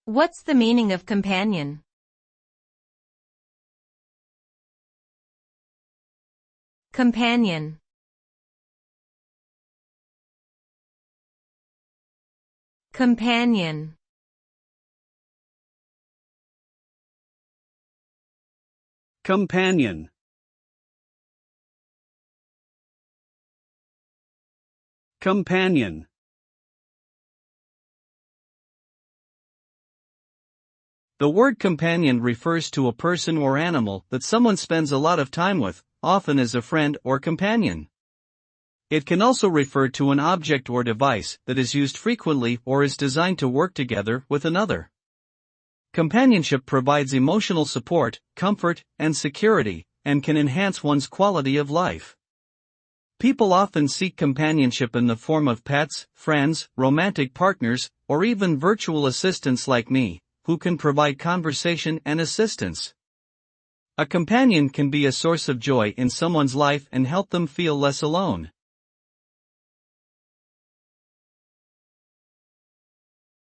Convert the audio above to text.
What's the meaning of companion? Companion. Companion. Companion. Companion. The word companion refers to a person or animal that someone spends a lot of time with, often as a friend or companion. It can also refer to an object or device that is used frequently or is designed to work together with another. Companionship provides emotional support, comfort, and security, and can enhance one's quality of life. People often seek companionship in the form of pets, friends, romantic partners, or even virtual assistants like me, who can provide conversation and assistance. A companion can be a source of joy in someone's life and help them feel less alone.